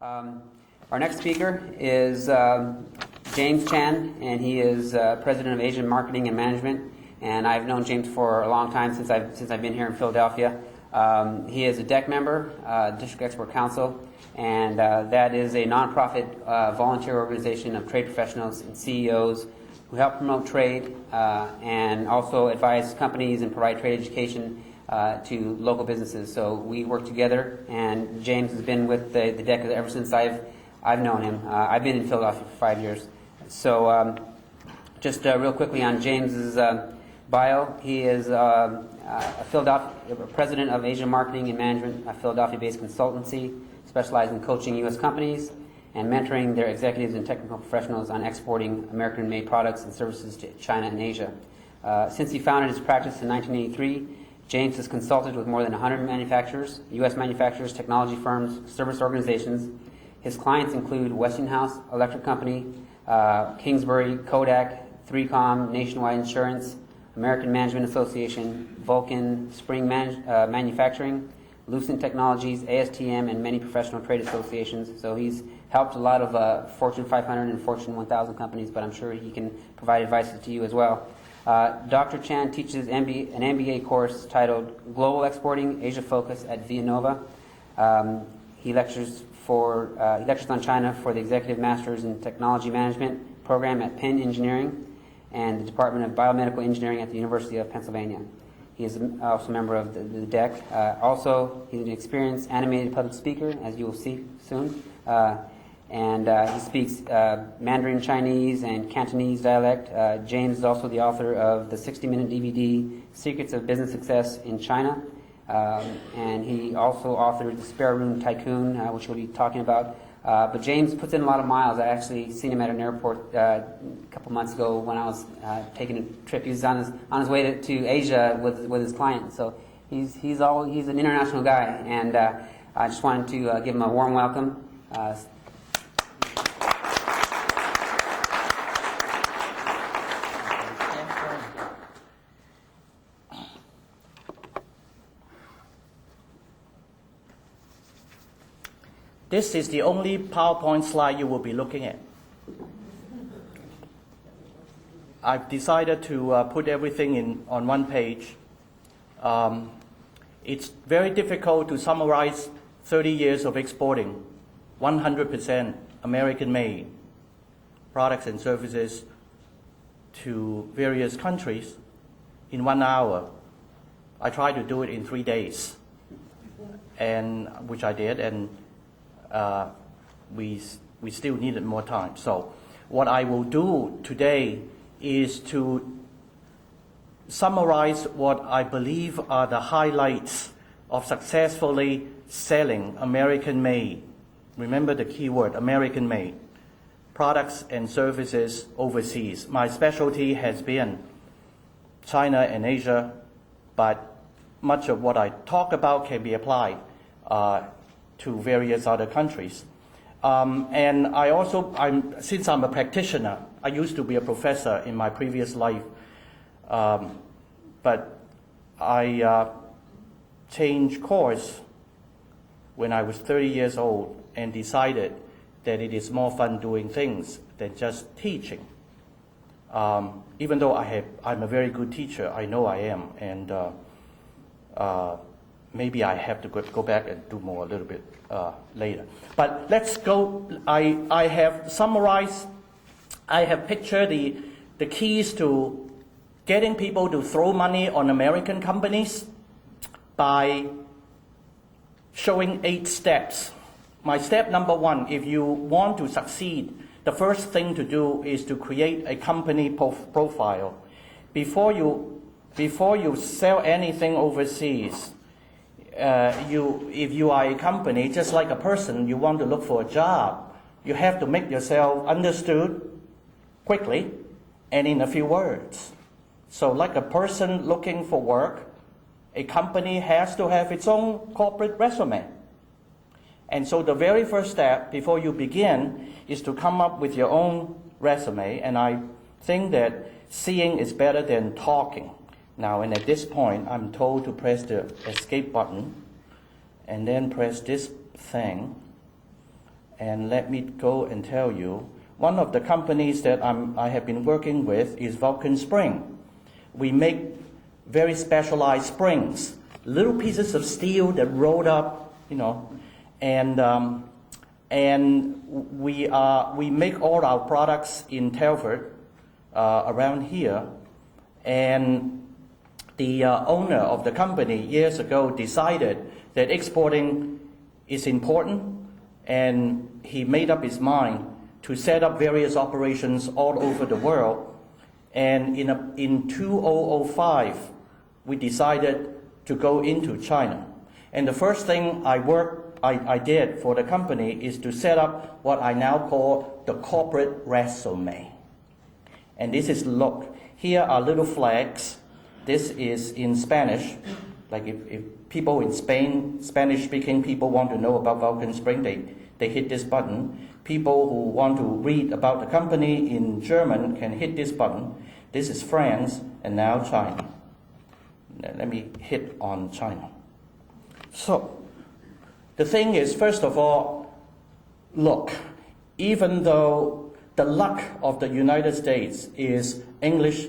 Our next speaker is James Chan, and he is President of Asian Marketing and Management. And I've known James for a long time, since I've been here in Philadelphia. He is a DEC member, District Export Council, and that is a nonprofit volunteer organization of trade professionals and CEOs who help promote trade and also advise companies and provide trade education to local businesses. So we work together, and James has been with the DEC ever since I've known him. I've been in Philadelphia for 5 years. So just real quickly on James's bio, he is a president of Asian Marketing and Management, a Philadelphia-based consultancy specializing in coaching U.S. companies and mentoring their executives and technical professionals on exporting American-made products and services to China and Asia. Since he founded his practice in 1983, James has consulted with more than 100 manufacturers, U.S. manufacturers, technology firms, service organizations. His clients include Westinghouse Electric Company, Kingsbury, Kodak, 3Com, Nationwide Insurance, American Management Association, Vulcan, Spring Manufacturing, Lucent Technologies, ASTM, and many professional trade associations. So he's helped a lot of Fortune 500 and Fortune 1000 companies, but I'm sure he can provide advice to you as well. Dr. Chan teaches an MBA course titled Global Exporting Asia Focus at Villanova. He lectures on China for the Executive Masters in Technology Management program at Penn Engineering and the Department of Biomedical Engineering at the University of Pennsylvania. He is also a member of the DEC. Also, he's an experienced animated public speaker, as you will see soon. And he speaks Mandarin Chinese and Cantonese dialect. James is also the author of the 60-minute DVD, Secrets of Business Success in China. And he also authored The Spare Room Tycoon, which we'll be talking about. But James puts in a lot of miles. I actually seen him at an airport a couple months ago when I was taking a trip. He was on his way to Asia with his clients. So he's an international guy, and I just wanted to give him a warm welcome. This is the only PowerPoint slide you will be looking at. I've decided to put everything on one page. It's very difficult to summarize 30 years of exporting 100% American-made products and services to various countries in 1 hour. I tried to do it in 3 days, which I did, and we still needed more time. So what I will do today is to summarize what I believe are the highlights of successfully selling American-made, remember the key word, American-made, products and services overseas. My specialty has been China and Asia, but much of what I talk about can be applied to various other countries. And I also, since I'm a practitioner, I used to be a professor in my previous life, but I changed course when I was 30 years old and decided that it is more fun doing things than just teaching. Even though I'm a very good teacher, I know I am, and maybe I have to go back and do more a little bit later. But let's go. I have summarized, I have pictured the keys to getting people to throw money on American companies by showing 8 steps. My step number 1, if you want to succeed, the first thing to do is to create a company profile. Before you sell anything overseas, if you are a company, just like a person, you want to look for a job, you have to make yourself understood quickly and in a few words. So like a person looking for work, a company has to have its own corporate resume. And so the very first step before you begin is to come up with your own resume, and I think that seeing is better than talking. Now, and at this point, I'm told to press the escape button and then press this thing, And let me go and tell you, one of the companies that I have been working with is Vulcan Spring. We make very specialized springs, little pieces of steel that rolled up, and we make all our products in Telford, around here, and the owner of the company years ago decided that exporting is important, and he made up his mind to set up various operations all over the world. And in 2005, we decided to go into China. And the first thing I did for the company is to set up what I now call the corporate resume. And this is, look, here are little flags. This is in Spanish. Like if people in Spain, Spanish-speaking people want to know about Vulcan Spring, they hit this button. People who want to read about the company in German can hit this button. This is France, and now China. Let me hit on China. So, the thing is, first of all, look, even though the luck of the United States is English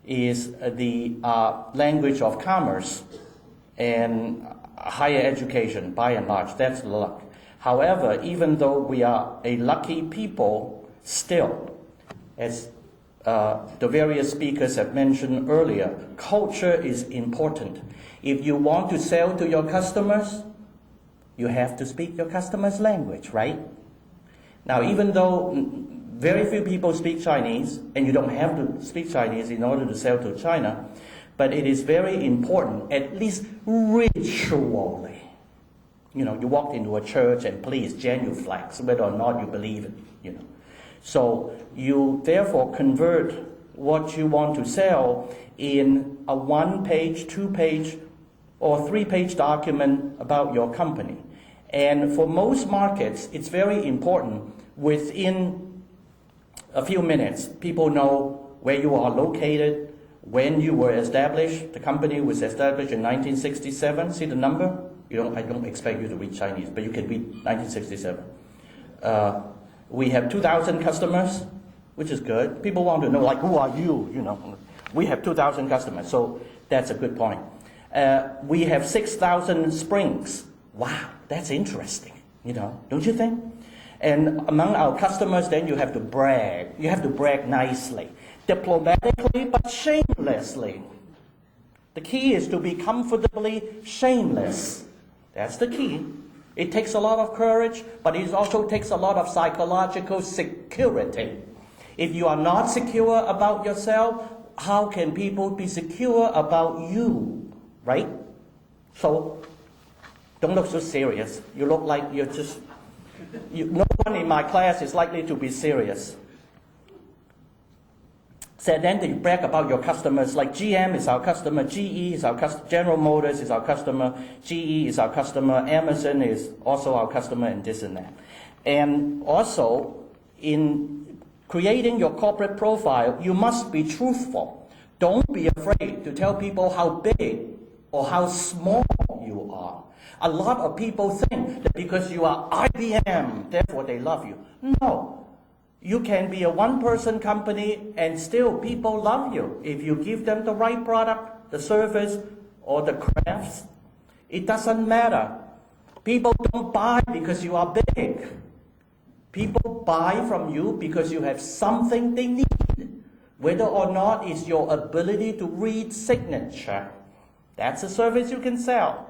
is the language of commerce and higher education, by and large, that's luck. However, even though we are a lucky people, still, as the various speakers have mentioned earlier, culture is important. If you want to sell to your customers, you have to speak your customer's language, right? Now, even though very few people speak Chinese, and you don't have to speak Chinese in order to sell to China, but it is very important, at least ritually. You walk into a church and please genuflex, whether or not you believe it, So you therefore convert what you want to sell in a 1-page, 2-page, or 3-page document about your company. And for most markets, it's very important. Within a few minutes, people know where you are located, when you were established. The company was established in 1967. See the number? I don't expect you to read Chinese, but you can read 1967. We have 2,000 customers, which is good. People want to know, like, who are you? We have 2,000 customers, so that's a good point. We have 6,000 springs. Wow, that's interesting, don't you think? And among our customers, then you have to brag. You have to brag nicely, diplomatically, but shamelessly. The key is to be comfortably shameless. That's the key. It takes a lot of courage, but it also takes a lot of psychological security. If you are not secure about yourself, how can people be secure about you, right? So, don't look so serious. You look like you're just... no one in my class is likely to be serious. So then they brag about your customers, like GM is our customer, GE is our customer, General Motors is our customer, GE is our customer, Amazon is also our customer, and this and that. And also, in creating your corporate profile, you must be truthful. Don't be afraid to tell people how big or how small you are. A lot of people think that because you are IBM, therefore they love you. No. You can be a one-person company and still people love you if you give them the right product, the service, or the crafts. It doesn't matter. People don't buy because you are big. People buy from you because you have something they need. Whether or not it's your ability to read signature. That's a service you can sell.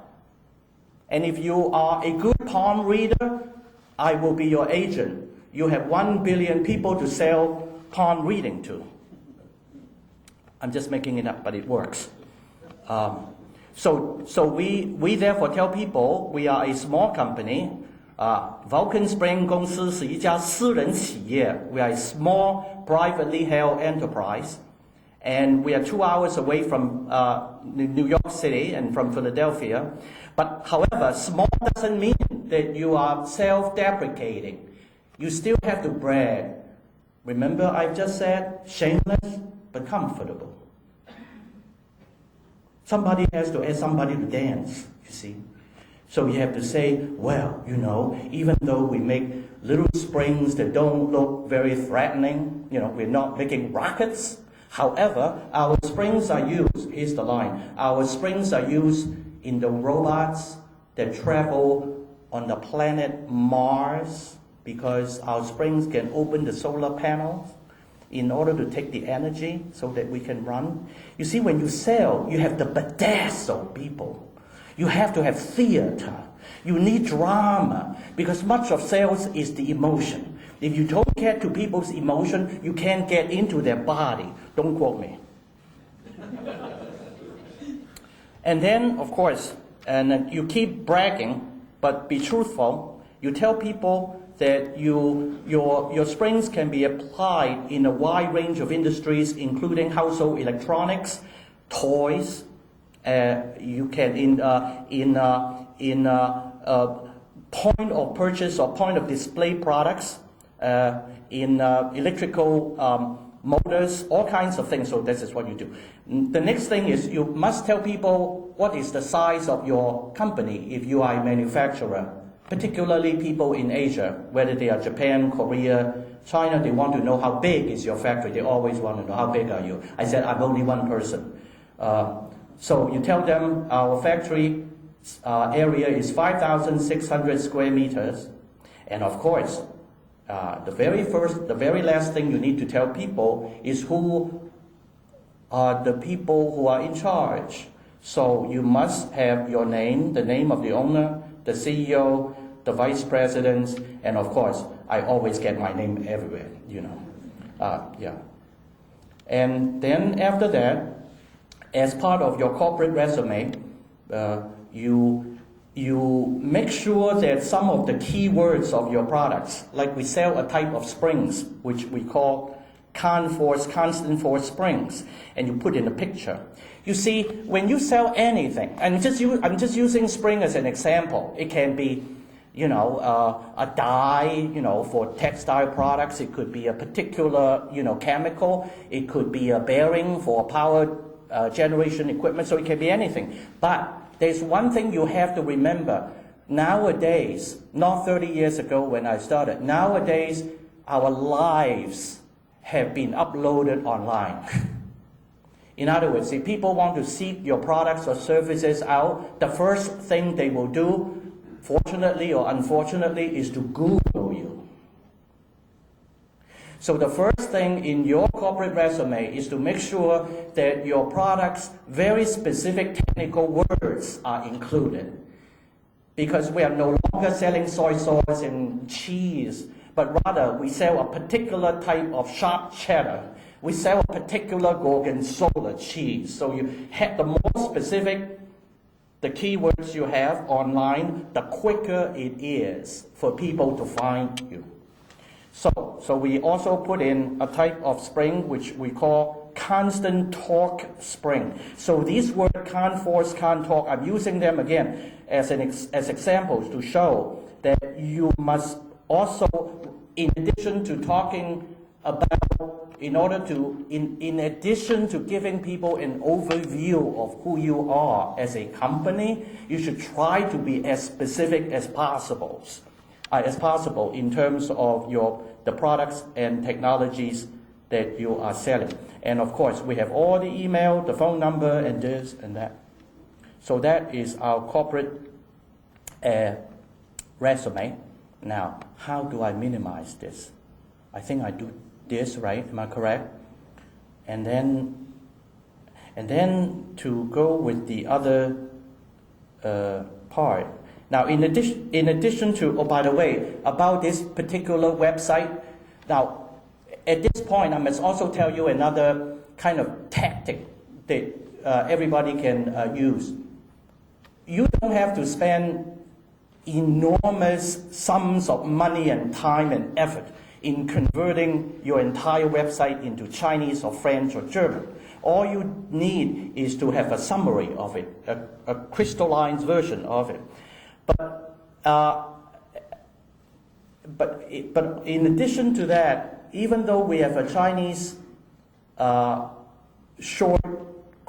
And if you are a good palm reader, I will be your agent. You have 1 billion people to sell palm reading to. I'm just making it up, but it works. So we therefore tell people we are a small company. Vulcan Spring 公司是一家私人企业. We are a small, privately held enterprise. And we are 2 hours away from New York City and from Philadelphia. But however, small doesn't mean that you are self-deprecating. You still have to brag. Remember I just said shameless but comfortable. Somebody has to ask somebody to dance, you see. So you have to say, well, you know, even though we make little springs that don't look very threatening, you know, we're not making rockets. However, our springs are used, here's the line, our springs are used in the robots that travel on the planet Mars, because our springs can open the solar panels in order to take the energy so that we can run. You see, when you sell, you have to bedazzle people. You have to have theater. You need drama, because much of sales is the emotion. If you don't get to people's emotion, you can't get into their body. Don't quote me. And then, of course, and you keep bragging, but be truthful. You tell people that your springs can be applied in a wide range of industries, including household electronics, toys. You can in point of purchase or point of display products, in electrical motors, all kinds of things. So this is what you do. The next thing is you must tell people what is the size of your company if you are a manufacturer. Particularly people in Asia, whether they are Japan, Korea, China, they want to know how big is your factory. They always want to know how big are you. I said, I'm only one person. So you tell them our factory area is 5,600 square meters. And of course, the very last thing you need to tell people is who are the people who are in charge. So you must have your name, the name of the owner, the CEO, the vice presidents, and of course, I always get my name everywhere, you know. Yeah. And then after that, as part of your corporate resume, you make sure that some of the key words of your products, like we sell a type of springs, which we call constant force springs, and you put in a picture. You see, when you sell anything, and I'm just using spring as an example. It can be, you know, a dye, you know, for textile products. It could be a particular, you know, chemical. It could be a bearing for power generation equipment. So it can be anything. But there's one thing you have to remember. Nowadays, not 30 years ago when I started, nowadays our lives have been uploaded online. In other words, if people want to seek your products or services out, the first thing they will do, fortunately or unfortunately, is to Google you. So the first thing in your corporate resume is to make sure that your products' very specific technical words are included. Because we are no longer selling soy sauce and cheese, but rather we sell a particular type of sharp cheddar. We sell a particular gorgonzola cheese. So you have the more specific the keywords you have online, the quicker it is for people to find you. So we also put in a type of spring which we call constant torque spring. So these words, can't force, can't torque, I'm using them again as examples to show that you must also, in addition to talking about, in addition to giving people an overview of who you are as a company, you should try to be as specific as possible in terms of the products and technologies that you are selling. And of course, we have all the email, the phone number, and this and that. So that is our corporate resume. Now, how do I minimize this? I think I do this, right? Am I correct? And then to go with the other part. Now, in addition to, oh, by the way, about this particular website, now, at this point, I must also tell you another kind of tactic that everybody can use. You don't have to spend enormous sums of money and time and effort in converting your entire website into Chinese or French or German. All you need is to have a summary of it, a crystallized version of it. But in addition to that, even though we have a Chinese short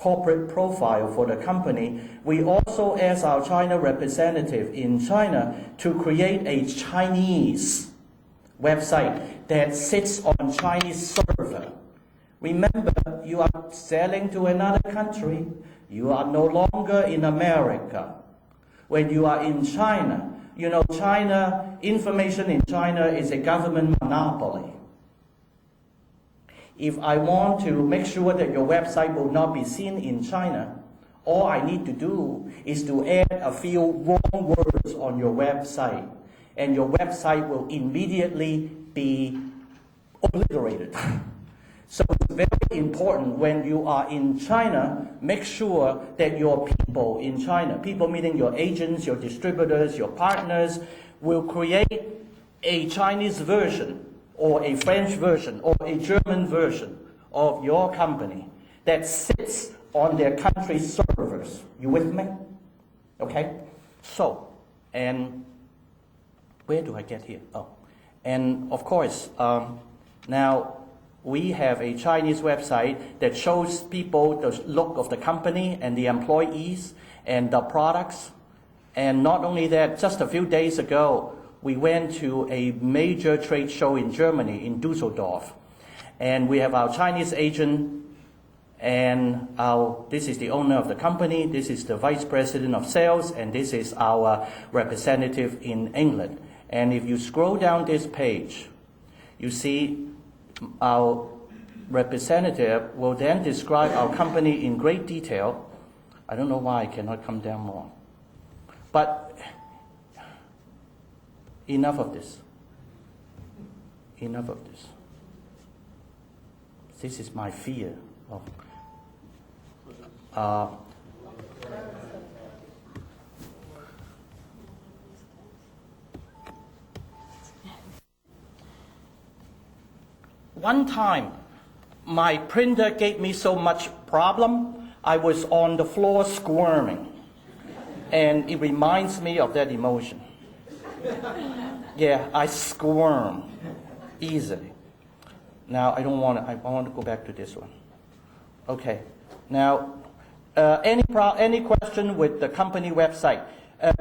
corporate profile for the company, we also ask our China representative in China to create a Chinese website that sits on Chinese server. Remember, you are selling to another country. You are no longer in America. When you are in China, you know, China, information in China is a government monopoly. If I want to make sure that your website will not be seen in China, all I need to do is to add a few wrong words on your website, and your website will immediately be obliterated. So it's very important when you are in China, make sure that your people in China, people meaning your agents, your distributors, your partners, will create a Chinese version or a French version or a German version of your company that sits on their country's servers. You with me? Okay? So, and where do I get here? Oh, and of course, now we have a Chinese website that shows people the look of the company and the employees and the products. And not only that, just a few days ago, we went to a major trade show in Germany, in Dusseldorf. And we have our Chinese agent, and this is the owner of the company, this is the vice president of sales, and this is our representative in England. And if you scroll down this page, you see our representative will then describe our company in great detail. I don't know why I cannot come down more. But enough of this. Enough of this. This is my fear of one time, my printer gave me so much problem, I was on the floor squirming. And it reminds me of that emotion. Yeah, I squirm easily. Now, I want to go back to this one. Okay. Now, any question with the company website?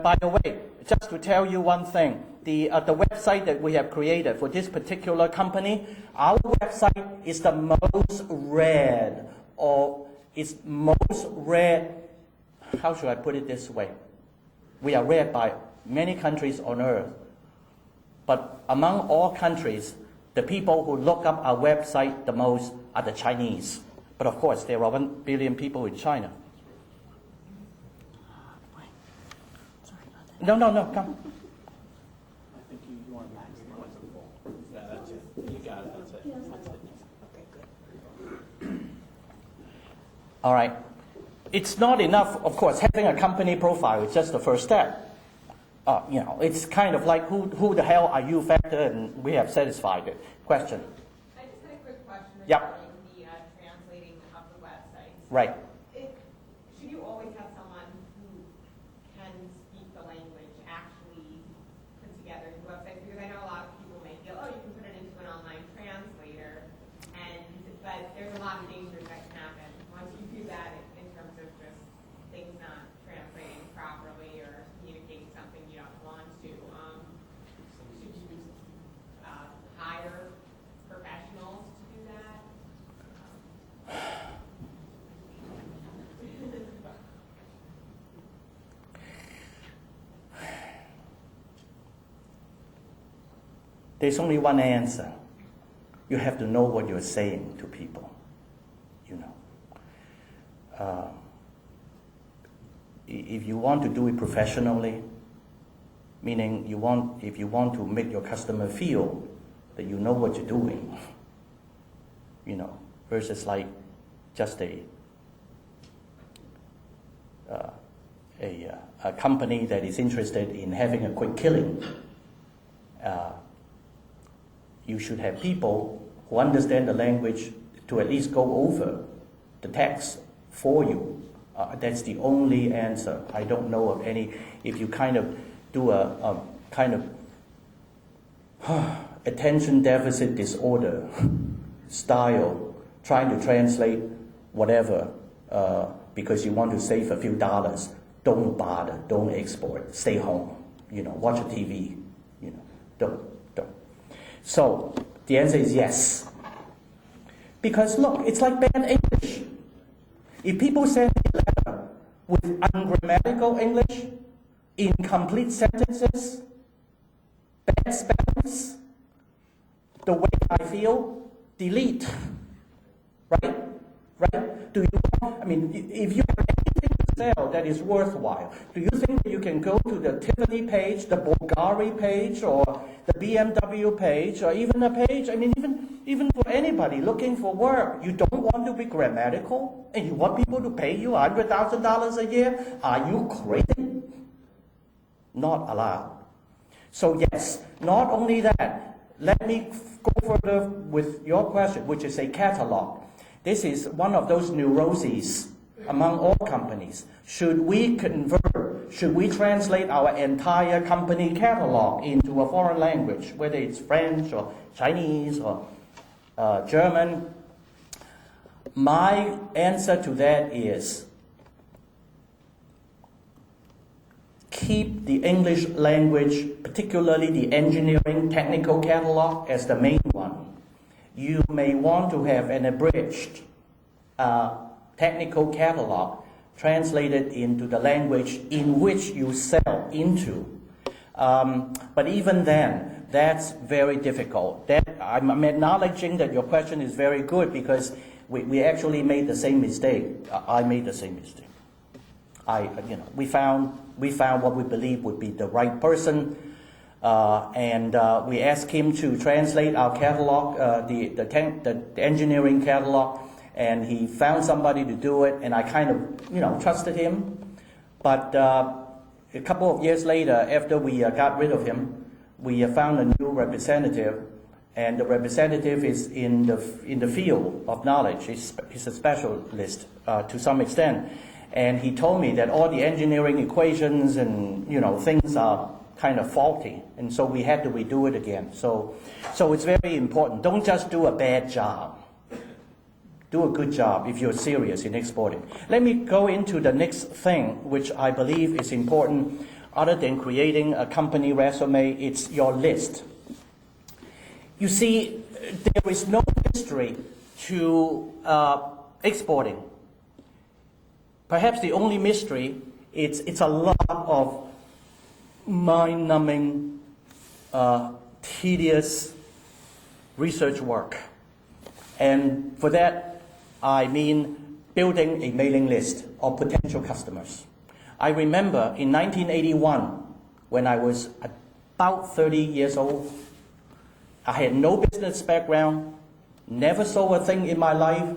By the way, just to tell you one thing, the website that we have created for this particular company, our website is the most read, or is most read. How should I put it this way? We are read by many countries on earth, but among all countries, the people who look up our website the most are the Chinese. But of course, there are 1 billion people in China. No, come. I think you want to maximize. Yeah, that's it. You got it. That's it. That's it. Okay, good. All right. It's not enough, of course, having a company profile is just the first step. It's kind of like who the hell are you factor, and we have satisfied it. Question? I just had a quick question Yep. regarding the translating of the website. Right. Should you always have someone who can speak the language actually put together the website? Because I know a lot of people may feel, you can put it into an online translator, but there's a lot of dangers that can happen once you do that in terms of just things not translating properly or communicating something you don't want to. Should you hire professionals to do that? There's only one answer. You have to know what you're saying to people. If you want to do it professionally, meaning if you want to make your customer feel that you know what you're doing, versus like just a company that is interested in having a quick killing. You should have people who understand the language to at least go over the text for you. That's the only answer. I don't know of any. If you kind of do a kind of attention deficit disorder style, trying to translate whatever, because you want to save a few dollars, don't bother, don't export, stay home, watch a TV, don't. So the answer is yes. Because look, it's like bad English. If people send me a letter with ungrammatical English, incomplete sentences, bad spellings, the way I feel, delete. Right? Do you want, if you have anything to sell that is worthwhile, do you think that you can go to the Tiffany page, the Bulgari page, or the BMW page, or even a page, even for anybody looking for work, you don't want to be grammatical, and you want people to pay you $100,000 a year? Are you crazy? Not allowed. So yes, not only that, let me go further with your question, which is a catalog. This is one of those neuroses among all companies. Should we convert, should we translate our entire company catalog into a foreign language, whether it's French or Chinese or German? My answer to that is keep the English language, particularly the engineering technical catalog, as the main one. You may want to have an abridged technical catalog translated into the language in which you sell into. But even then, that's very difficult. I'm acknowledging that your question is very good because we actually made the same mistake. I made the same mistake. We found what we believe would be the right person, and we asked him to translate our catalog, the engineering catalog, and he found somebody to do it, and I kind of trusted him. But a couple of years later, after we got rid of him, we found a new representative, and the representative is in the field of knowledge. He's a specialist to some extent. And he told me that all the engineering equations and things are kind of faulty, and so we had to redo it again. So it's very important. Don't just do a bad job. Do a good job if you're serious in exporting. Let me go into the next thing, which I believe is important. Other than creating a company resume, it's your list. You see, there is no mystery to exporting. Perhaps the only mystery, it's a lot of mind-numbing, tedious research work. And for that, I mean building a mailing list of potential customers. I remember in 1981, when I was about 30 years old, I had no business background, never sold a thing in my life.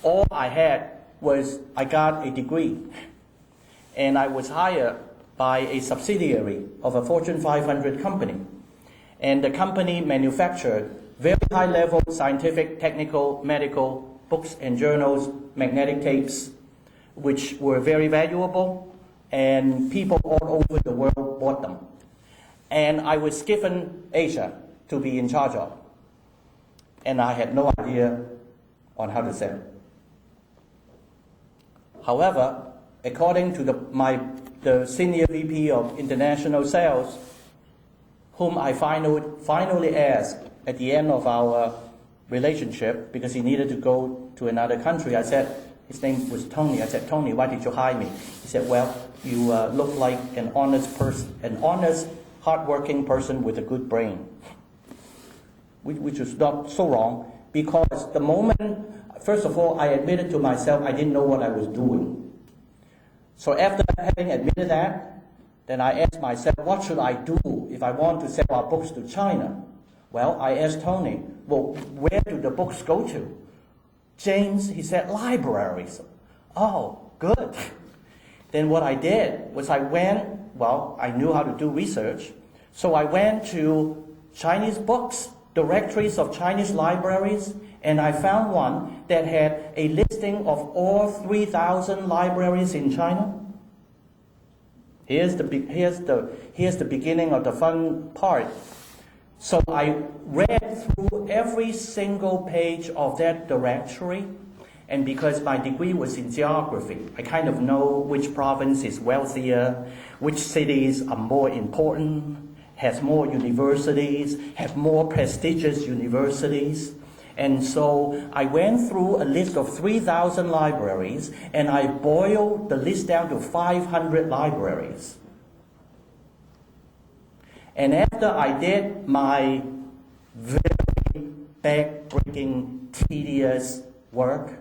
All I had was I got a degree, and I was hired by a subsidiary of a Fortune 500 company. And the company manufactured very high-level scientific, technical, medical books and journals, magnetic tapes, which were very valuable, and people all over the world bought them. And I was given Asia to be in charge of, and I had no idea on how to sell. However, according to the senior VP of international sales, whom I finally asked at the end of our relationship, because he needed to go to another country, I said, his name was Tony. I said, Tony, why did you hire me? He said, well, you look like an honest person, an honest, hardworking person with a good brain, which is not so wrong, because the moment, first of all, I admitted to myself I didn't know what I was doing. So after having admitted that, then I asked myself, what should I do if I want to sell our books to China? Well, I asked Tony, well, where do the books go to? James, he said, libraries. Oh, good. Then what I did was I knew how to do research, so I went to Chinese books, directories of Chinese libraries, and I found one that had a listing of all 3,000 libraries in China. Here's the beginning of the fun part. So I read through every single page of that directory, And because my degree was in geography, I kind of know which province is wealthier, which cities are more important, has more universities, have more prestigious universities. And so I went through a list of 3,000 libraries, and I boiled the list down to 500 libraries. And after I did my very back-breaking, tedious work,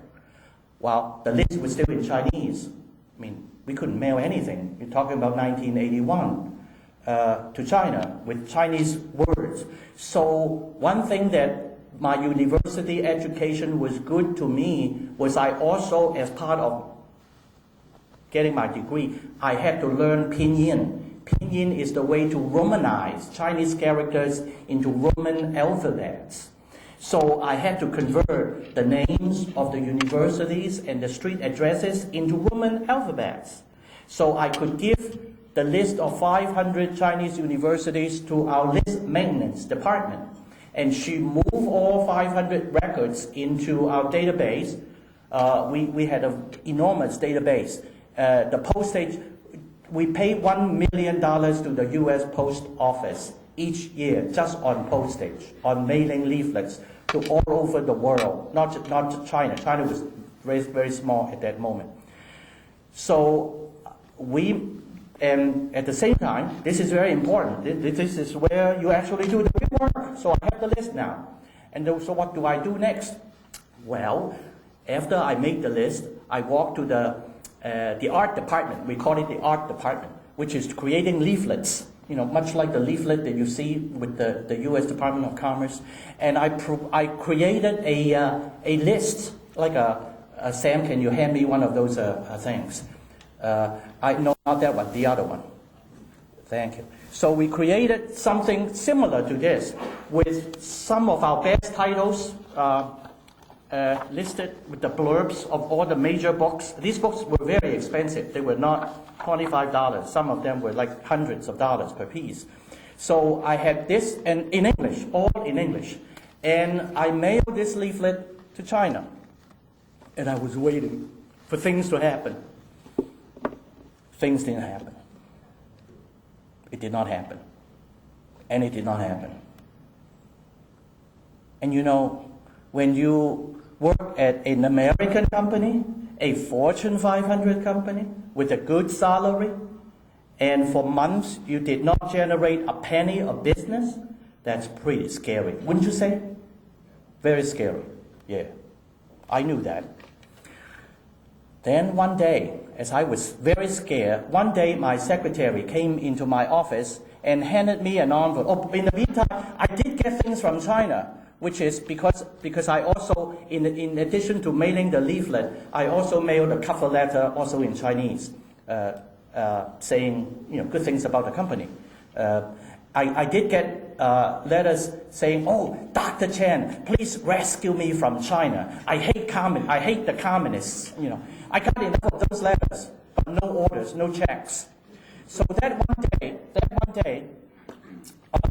well, the list was still in Chinese. I mean, we couldn't mail anything. You're talking about 1981 to China with Chinese words. So one thing that my university education was good to me was I also, as part of getting my degree, I had to learn Pinyin. Pinyin is the way to Romanize Chinese characters into Roman alphabets. So I had to convert the names of the universities and the street addresses into Roman alphabets. So I could give the list of 500 Chinese universities to our list maintenance department. And she moved all 500 records into our database. We had an enormous database. The postage, we paid $1 million to the U.S. Post Office each year just on postage, on mailing leaflets to all over the world, not just China. China was very, very small at that moment. So and at the same time, this is very important. This is where you actually do the real work. So I have the list now. And so what do I do next? Well, after I make the list, I walk to the art department. We call it the art department, which is creating leaflets. You know, much like the leaflet that you see with the U.S. Department of Commerce. And I created a list, like Sam, can you hand me one of those things? No, not that one, the other one. Thank you. So we created something similar to this with some of our best titles listed with the blurbs of all the major books. These books were very expensive. They were not $25. Some of them were like hundreds of dollars per piece. So I had this, and in English, all in English. And I mailed this leaflet to China. And I was waiting for things to happen. Things didn't happen. It did not happen. And it did not happen. And you know, when you work at an American company, a Fortune 500 company, with a good salary, and for months you did not generate a penny of business, that's pretty scary. Wouldn't you say? Very scary. Yeah. I knew that. Then one day, as I was very scared, one day my secretary came into my office and handed me an envelope. Oh, in the meantime, I did get things from China, which is because I also, in addition to mailing the leaflet, I also mailed a cover letter also in Chinese, saying good things about the company. I did get letters saying, "Oh, Dr. Chan, please rescue me from China. I hate the communists." I got enough of those letters, but no orders, no checks. So that one day,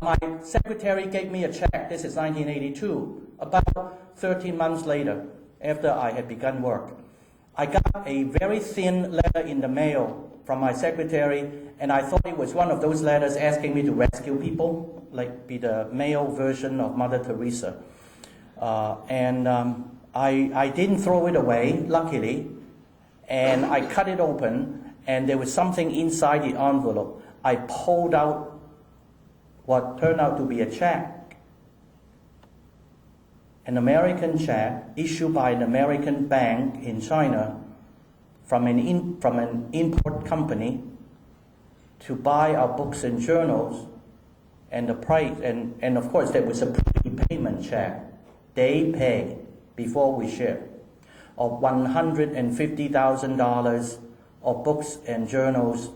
my secretary gave me a check. This is 1982. About 13 months later, after I had begun work, I got a very thin letter in the mail from my secretary, and I thought it was one of those letters asking me to rescue people, like be the male version of Mother Teresa. I didn't throw it away, luckily, and I cut it open, and there was something inside the envelope. I pulled out what turned out to be a check, an American check issued by an American bank in China from an import company to buy our books and journals, and the price, and of course there was a prepayment check they pay before we ship of $150,000 of books and journals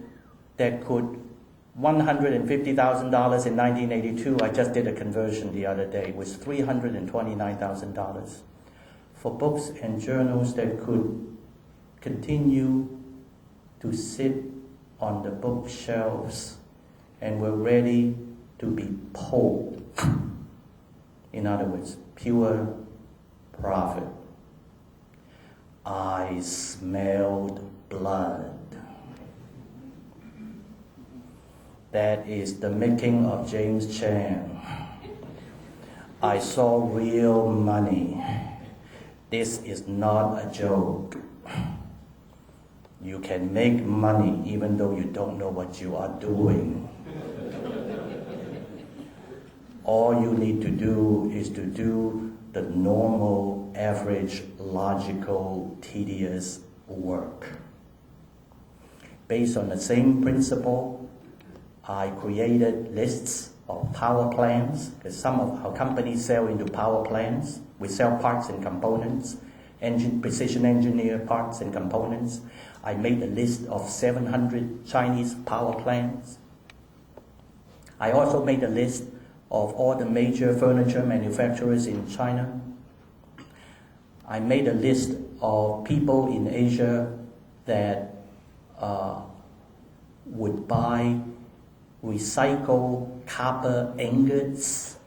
that could $150,000 in 1982, I just did a conversion the other day, was $329,000 for books and journals that could continue to sit on the bookshelves and were ready to be pulled. In other words, pure profit. I smelled blood. That is the making of James Chan. I saw real money. This is not a joke. You can make money even though you don't know what you are doing. All you need to do is to do the normal, average, logical, tedious work. Based on the same principle, I created lists of power plants, because some of our companies sell into power plants. We sell parts and components, precision engineer parts and components. I made a list of 700 Chinese power plants. I also made a list of all the major furniture manufacturers in China. I made a list of people in Asia that would buy recycled copper ingots.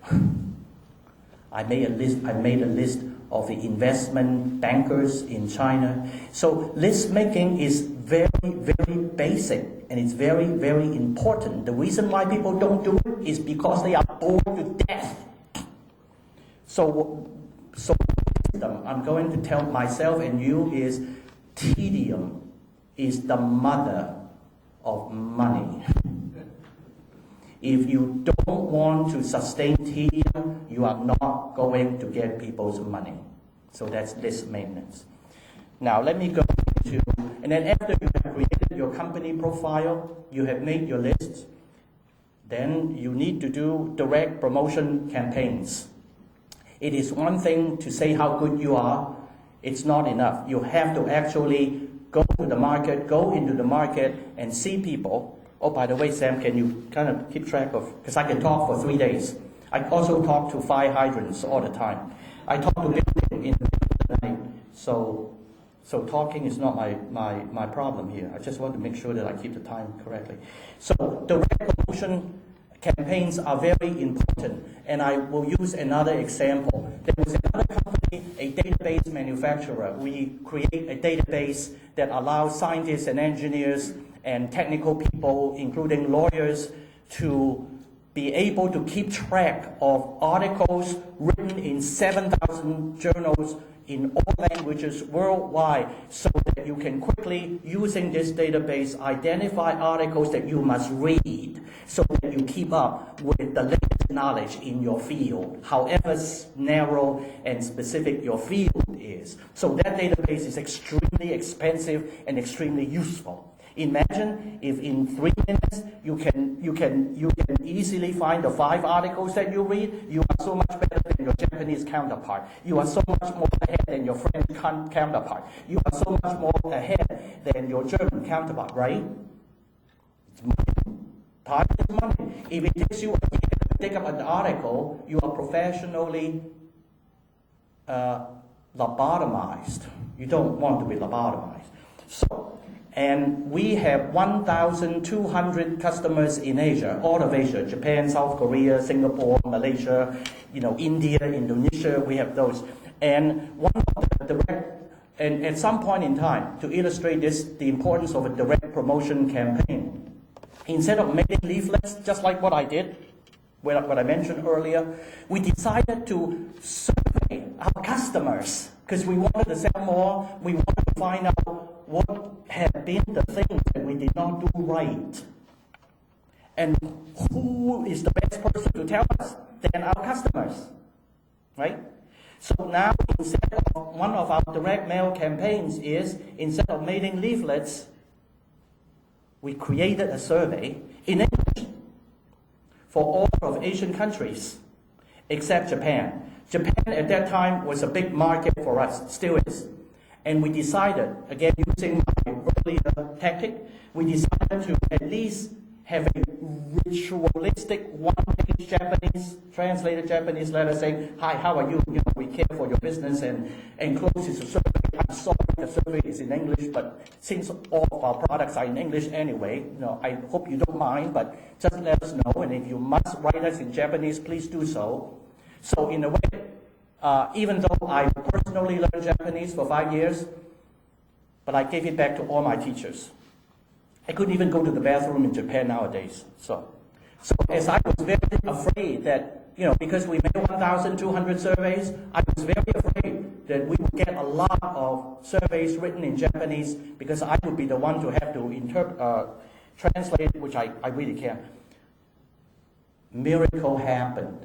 I made a list of the investment bankers in China. So list making is very, very basic, and it's very, very important. The reason why people don't do it is because they are bored to death. So I'm going to tell myself and you is tedium is the mother of money. If you don't want to sustain tedium, you are not going to get people's money. So that's list maintenance. Now let me go to, and then after you have created your company profile, you have made your list, then you need to do direct promotion campaigns. It is one thing to say how good you are. It's not enough. You have to actually go to the market, go into the market and see people. Oh, by the way, Sam, can you kind of keep track of, because I can talk for 3 days. I also talk to fire hydrants all the time. I talk to buildings in the night. So talking is not my problem here. I just want to make sure that I keep the time correctly. So direct promotion campaigns are very important, and I will use another example. There was another company, a database manufacturer. We create a database that allows scientists and engineers and technical people, including lawyers, to be able to keep track of articles written in 7,000 journals in all languages worldwide, so that you can quickly, using this database, identify articles that you must read, so that you keep up with the latest knowledge in your field, however narrow and specific your field is. So that database is extremely expensive and extremely useful. Imagine if in 3 minutes you can easily find the 5 articles that you read. You are so much better than your Japanese counterpart. You are so much more ahead than your French counterpart. You are so much more ahead than your German counterpart, right? It's money. Time is money. If it takes you a year to pick up an article, you are professionally lobotomized. You don't want to be lobotomized. And we have 1,200 customers in Asia, all of Asia, Japan, South Korea, Singapore, Malaysia, India, Indonesia, we have those. And one of the direct, and at some point in time, to illustrate this, the importance of a direct promotion campaign, instead of making leaflets, just like what I did, what I mentioned earlier, we decided to survey our customers, because we wanted to sell more, we wanted to find out what had been the things that we did not do right. And who is the best person to tell us than our customers, right? So now, instead of one of our direct mail campaigns is, instead of making leaflets, we created a survey in English for all of Asian countries, except Japan. Japan at that time was a big market for us, still is. And we decided, again using my earlier tactic, we decided to at least have a ritualistic one-page Japanese, translated Japanese letter saying, "Hi, how are you? We care for your business," and encloses a survey. I'm sorry the survey is in English, but since all of our products are in English anyway, I hope you don't mind, but just let us know. And if you must write us in Japanese, please do so. So in a way, even though I personally learned Japanese for 5 years, but I gave it back to all my teachers. I couldn't even go to the bathroom in Japan nowadays. So as I was very afraid that, because we made 1,200 surveys, I was very afraid that we would get a lot of surveys written in Japanese because I would be the one to have to translate, which I really can't. Miracle happened.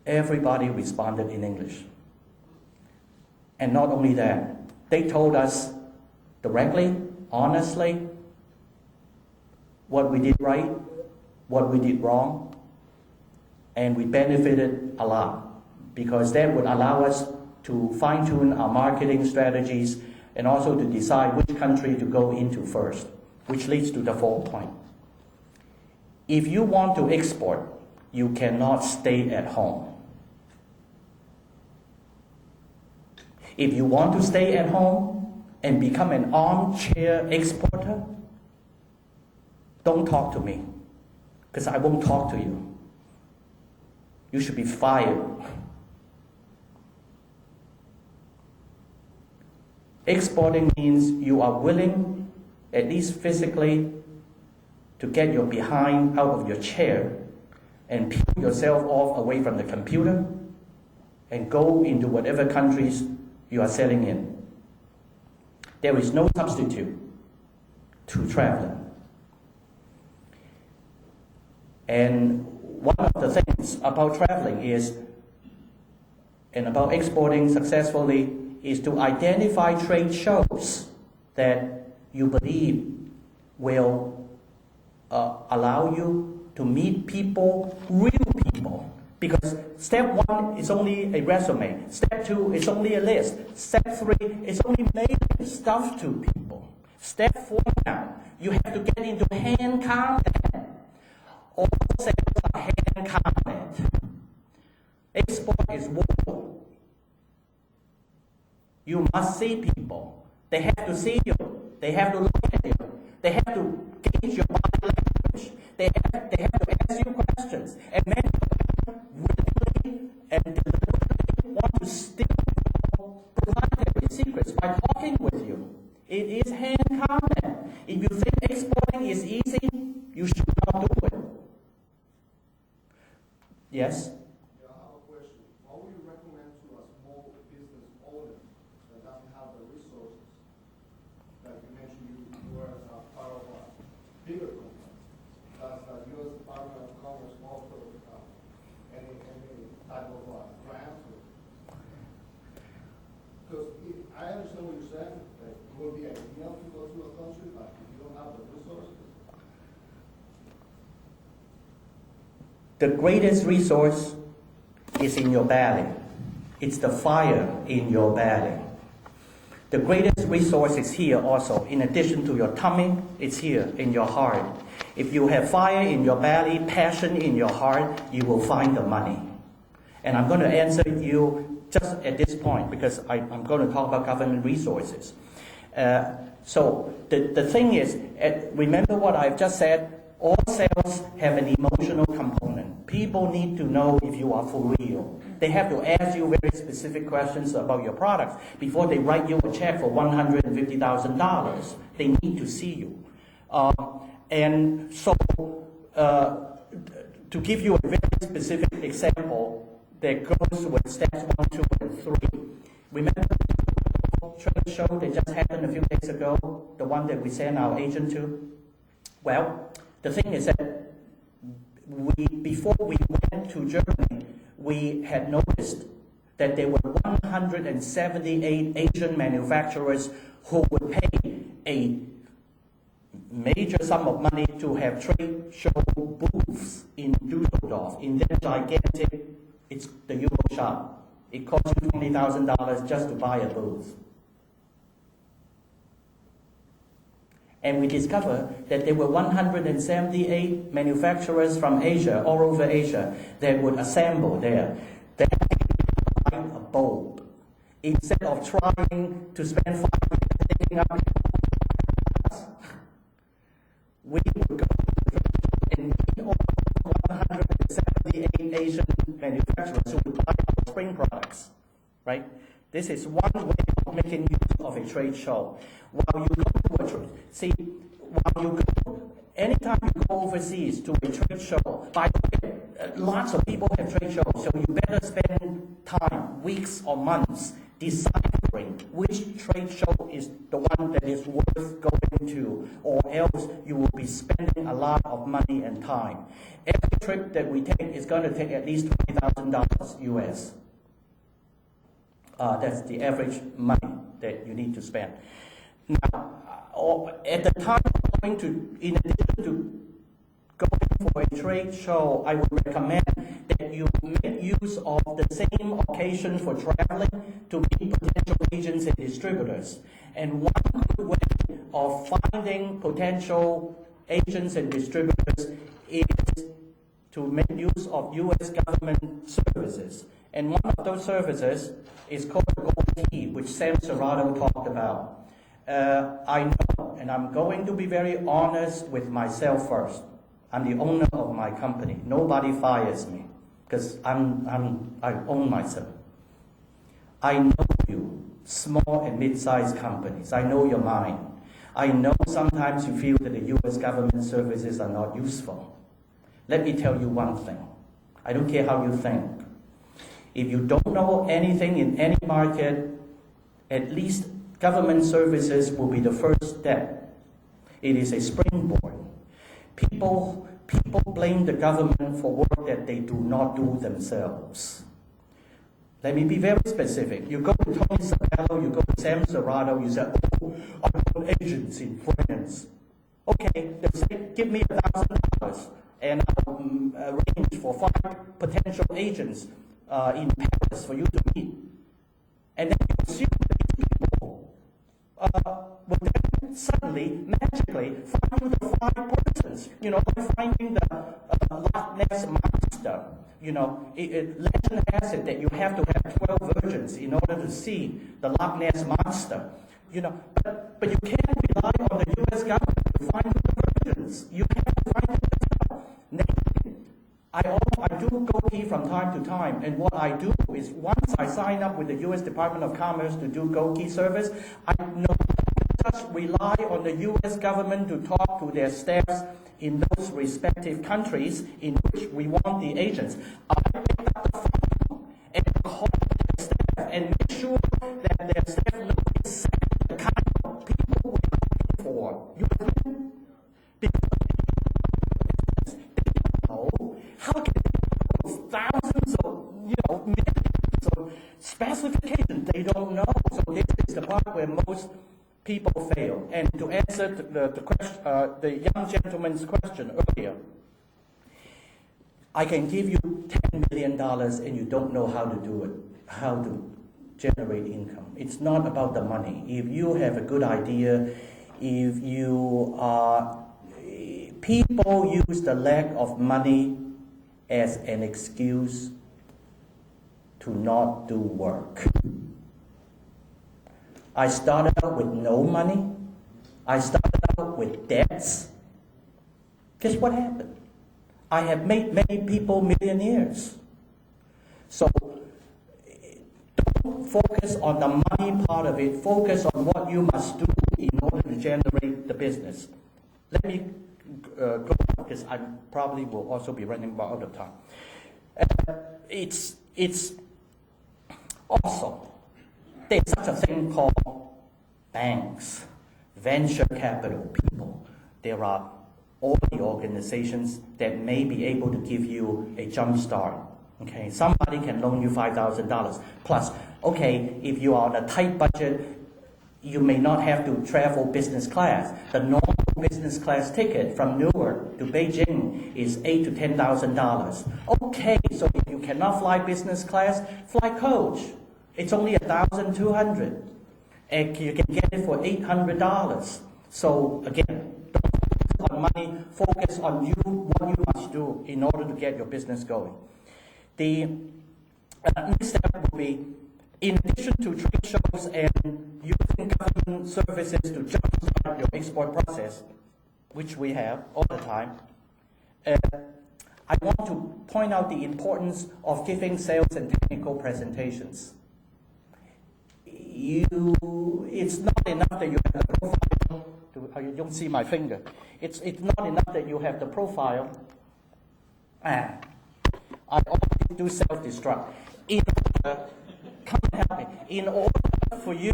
Everybody responded in English. And not only that, they told us directly, honestly, what we did right, what we did wrong, and we benefited a lot because that would allow us to fine-tune our marketing strategies and also to decide which country to go into first, which leads to the fourth point. If you want to export, you cannot stay at home. If you want to stay at home and become an armchair exporter, don't talk to me, because I won't talk to you. You should be fired. Exporting means you are willing, at least physically, to get your behind out of your chair and peel yourself off away from the computer and go into whatever countries you are selling in. There is no substitute to traveling. And one of the things about traveling is, and about exporting successfully, is to identify trade shows that you believe will allow you to meet people, real people. Because step one is only a resume. Step two is only a list. Step three is only mailing stuff to people. Step four now, you have to get into hand contact. All sales are hand contact. Export is war. You must see people. They have to see you. They have to look at you. They have to gauge your body language. They have to ask you questions. And many of them willingly and deliberately want to steal your proprietary secrets by talking with you. It is hand contact. If you think exporting is easy, you should not do it. Yes? Yeah, I have a question. What would you recommend to a small business owner that doesn't have the resources? Like you mentioned, you were as a part of a bigger company. Does the U.S. Department of Commerce offer any type of grants? Because I understand what you're saying, that it would be ideal to go to a country, but if you don't have the resources. The greatest resource is in your belly. It's the fire in your belly. The greatest resource is here also. In addition to your tummy, it's here in your heart. If you have fire in your belly, passion in your heart, you will find the money. And I'm going to answer you just at this point because I'm going to talk about government resources. So the thing is, remember what I've just said, all sales have an emotional component. People need to know if you are for real. They have to ask you very specific questions about your products before they write you a check for $150,000. They need to see you. And so, to give you a very specific example that goes with steps 1, 2, and 3. Remember the trade show that just happened a few days ago, the one that we sent our agent to? Well, the thing is that before we went to Germany, we had noticed that there were 178 Asian manufacturers who would pay a major sum of money to have trade show booths in Düsseldorf, in that gigantic, it's the Euro shop. It costs you $20,000 just to buy a booth. And we discovered that there were 178 manufacturers from Asia, all over Asia, that would assemble there. They had a bulb. Instead of trying to spend 5 minutes picking up, we would go and meet all 178 Asian manufacturers who would buy our spring products, right? This is one way of making use of a trade show. While you go to anytime you go overseas to a trade show, by the way, lots of people have trade shows, so you better spend time, weeks or months, deciphering which trade show is the one that is worth going to, or else you will be spending a lot of money and time. Every trip that we take is going to take at least $20,000 US. That's the average money that you need to spend. Now, at the time of going to, in addition to going for a trade show, I would recommend that you make use of the same occasion for traveling to meet potential agents and distributors. And one good way of finding potential agents and distributors is to make use of U.S. government services. And one of those services is called the Gold Key, which Sam Serrato talked about. I know, and I'm going to be very honest with myself first. I'm the owner of my company. Nobody fires me because I own myself. I know you, small and mid-sized companies. I know your mind. I know sometimes you feel that the U.S. government services are not useful. Let me tell you one thing. I don't care how you think. If you don't know anything in any market, at least government services will be the first step. It is a springboard. People blame the government for work that they do not do themselves. Let me be very specific. You go to Tony Sabello, you go to Sam Serrato, you say, oh, I want agents in France. Okay, they say, give me $1,000 and I'll arrange for 5 potential agents in Paris for you to meet. And then you assume that these people will then suddenly, magically, find you the 5 persons. You know, like finding the Loch Ness Monster. You know, legend has it that you have to have 12 virgins in order to see the Loch Ness Monster. You know, but you can't rely on the U.S. government to find you the virgins. You have to find it yourself. I do Gold-Key from time to time, and what I do is once I sign up with the U.S. Department of Commerce to do Gold-Key service, I no just rely on the U.S. government to talk to their staffs in those respective countries in which we want the agents. I pick up the phone and call their staff and make sure that their staff knows exactly the kind of people we're looking for. You understand? Because they don't know how can they know thousands of, millions of specifications they don't know. So this is the part where most people fail. And to answer the young gentleman's question earlier, I can give you $10 million and you don't know how to do it, how to generate income. It's not about the money. If you have a good idea, if you people use the lack of money as an excuse to not do work. I started out with no money. I started out with debts. Guess what happened? I have made many people millionaires. So don't focus on the money part of it. Focus on what you must do in order to generate the business. Let me go because I probably will also be running out of time. It's also there's such a thing called banks, venture capital people. There are all the organizations that may be able to give you a jump start. Okay, somebody can loan you $5,000 plus. Okay, if you are on a tight budget, you may not have to travel business class. The normal business class ticket from Newark to Beijing is $8,000 to $10,000. Okay, so if you cannot fly business class, fly coach. It's only $1,200, and you can get it for $800. So again, don't focus on money. Focus on what you must do in order to get your business going. The next step will be, in addition to trade shows and using government services to jumpstart your export process, which we have all the time, I want to point out the importance of giving sales and technical presentations. it's not enough that you have the profile. You don't see my finger. It's not enough that you have the profile. I always do self-destruct. Come and help me. In order for you,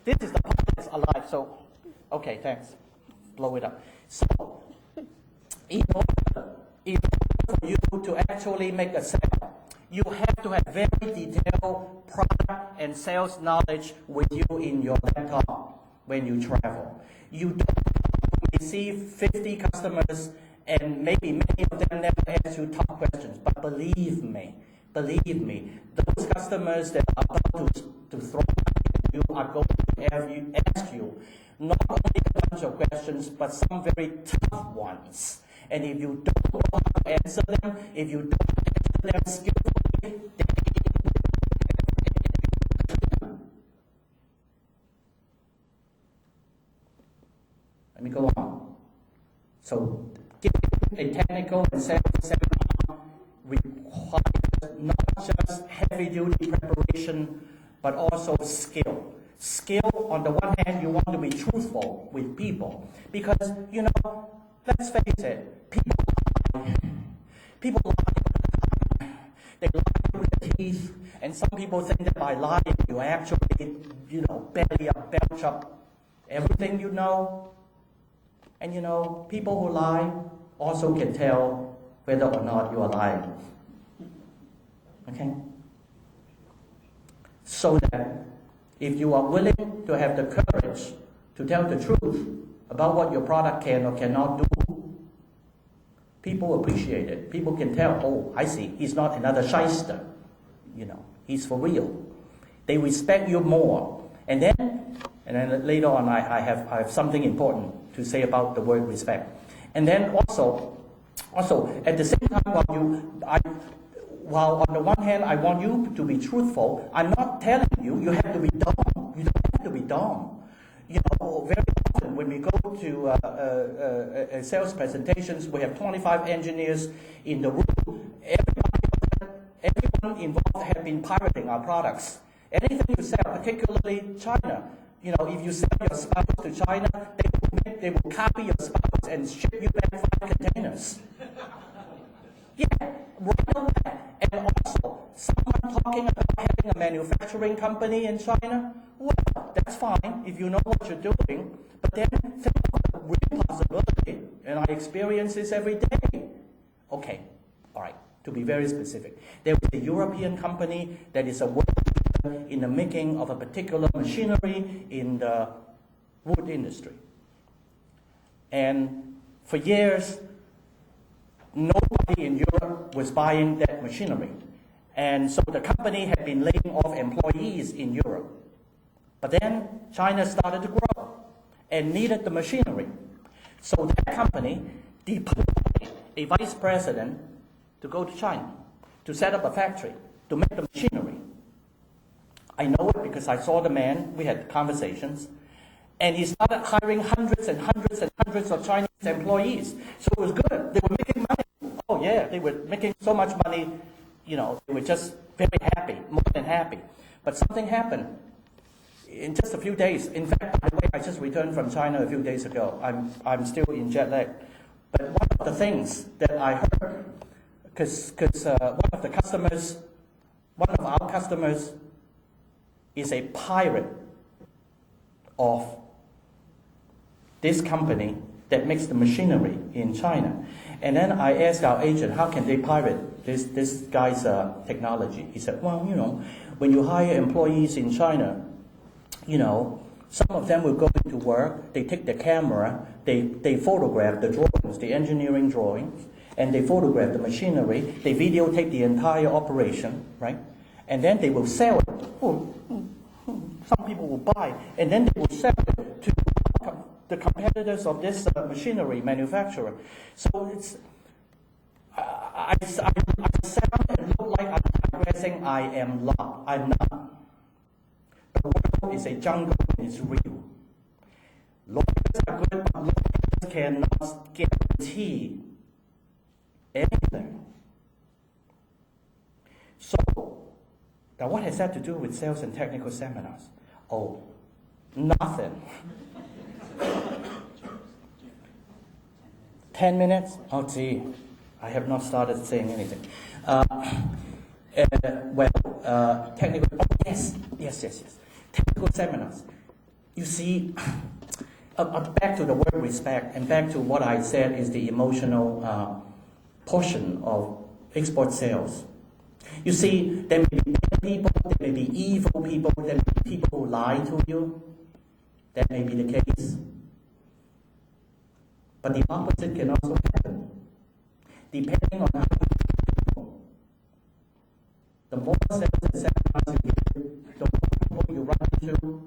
this is the part that's alive. So, okay, thanks. Blow it up. So, in order for you to actually make a sale, you have to have very detailed product and sales knowledge with you in your laptop when you travel. You don't receive 50 customers and maybe many of them never ask you tough questions. But believe me, those customers that are about to throw at you are going to ask you not only a bunch of questions, but some very tough ones. And if you don't know how to answer them, if you don't answer them skillfully, let me go on. So, giving a technical and sales seminar requires not just heavy-duty preparation, but also skill. Skill, on the one hand, you want to be truthful with people. Because, let's face it, people lie. People lie. They lie through their teeth, and some people think that by lying, you actually, belly up, belch up everything you know. And people who lie also can tell whether or not you are lying. Okay? So that if you are willing to have the courage to tell the truth about what your product can or cannot do, people appreciate it. People can tell, oh, I see, he's not another shyster. He's for real. They respect you more. And then later on, I have something important to say about the word respect. And then also at the same time, while on the one hand I want you to be truthful, I'm not telling you have to be dumb. You don't have to be dumb. Very often when we go to sales presentations, we have 25 engineers in the room. Everyone involved have been pirating our products. Anything you sell, particularly China, if you sell your spouse to China, they will copy your spouse and ship you back 5 containers. Yeah, right away. And also, someone talking about having a manufacturing company in China, well, that's fine if you know what you're doing, but then think about the real possibility, and I experience this every day. Okay, all right, to be very specific. There is a European company that is a world leader in the making of a particular machinery in the wood industry. And for years, nobody in Europe was buying that machinery. And so the company had been laying off employees in Europe. But then China started to grow and needed the machinery. So that company deployed a vice president to go to China, to set up a factory, to make the machinery. I know it because I saw the man, we had conversations, and he started hiring hundreds and hundreds and hundreds of Chinese employees. So it was good. They were making money. Oh yeah, they were making so much money, they were just very happy, more than happy. But something happened in just a few days. In fact, by the way, I just returned from China a few days ago. I'm still in jet lag. But one of the things that I heard, because one of our customers is a pirate of this company that makes the machinery in China. And then I asked our agent, how can they pirate this guy's technology? He said, well, when you hire employees in China, some of them will go into work, they take the camera, they photograph the drawings, the engineering drawings, and they photograph the machinery, they videotape the entire operation, right? And then they will sell it. Some people will buy, and then they will sell it to the competitors of this machinery manufacturer. So it's, I sound and look like I'm digressing. I am not. I'm not. The world is a jungle and it's real. Lawyers are good, but lawyers cannot guarantee anything. So, Now, what has that to do with sales and technical seminars? Oh, nothing. 10 minutes? Oh, gee, I have not started saying anything. Technical, oh, yes. Technical seminars. You see, back to the word respect and back to what I said is the emotional portion of export sales. You see, there may be bad people, there may be evil people, there may be people who lie to you. That may be the case. But the opposite can also happen. Depending on how you feel. The more sales and seminars you give, the more people you run into,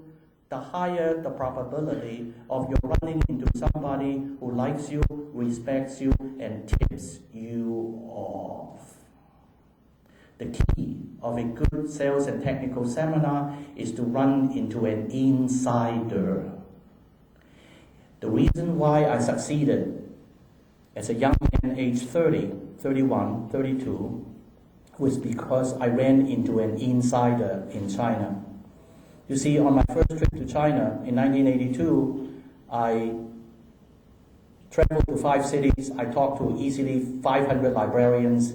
the higher the probability of you running into somebody who likes you, respects you, and tips you off. The key of a good sales and technical seminar is to run into an insider. The reason why I succeeded as a young man aged 30, 31, 32 was because I ran into an insider in China. You see, on my first trip to China in 1982, I traveled to 5 cities. I talked to easily 500 librarians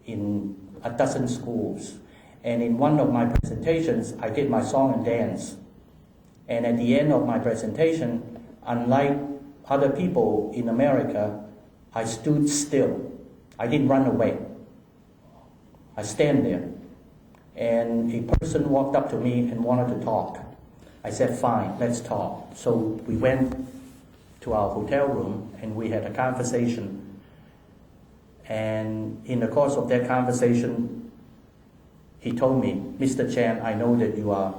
in a dozen schools. And in one of my presentations, I did my song and dance. And at the end of my presentation, unlike other people in America, I stood still. I didn't run away. I stand there. And a person walked up to me and wanted to talk. I said, fine, let's talk. So we went to our hotel room and we had a conversation. And in the course of that conversation, he told me, Mr. Chan, I know that you are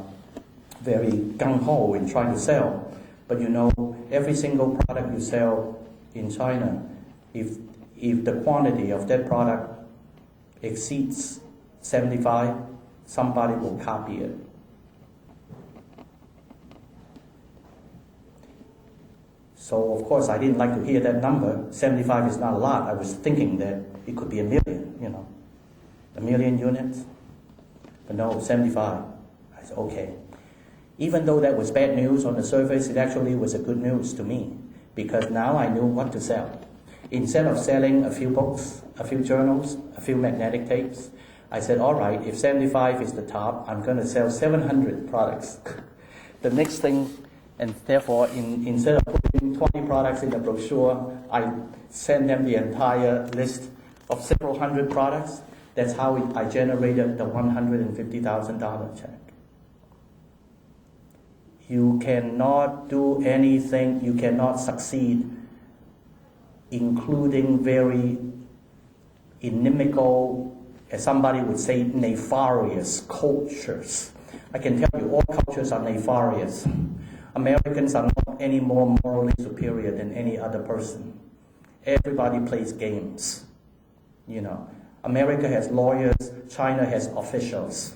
very gung-ho in trying to sell, but you know, every single product you sell in China, if the quantity of that product exceeds 75, somebody will copy it. So, of course, I didn't like to hear that number. 75 is not a lot. I was thinking that it could be 1 million, 1 million units. But no, 75. I said, okay. Even though that was bad news on the surface, it actually was a good news to me because now I knew what to sell. Instead of selling a few books, a few journals, a few magnetic tapes, I said, all right, if 75 is the top, I'm going to sell 700 products. The next thing, and therefore, instead of putting 20 products in a brochure, I sent them the entire list of several hundred products. That's how I generated the $150,000 check. You cannot do anything, you cannot succeed, including very inimical, as somebody would say, nefarious cultures. I can tell you all cultures are nefarious. Americans are not any more morally superior than any other person. Everybody plays games. America has lawyers, China has officials.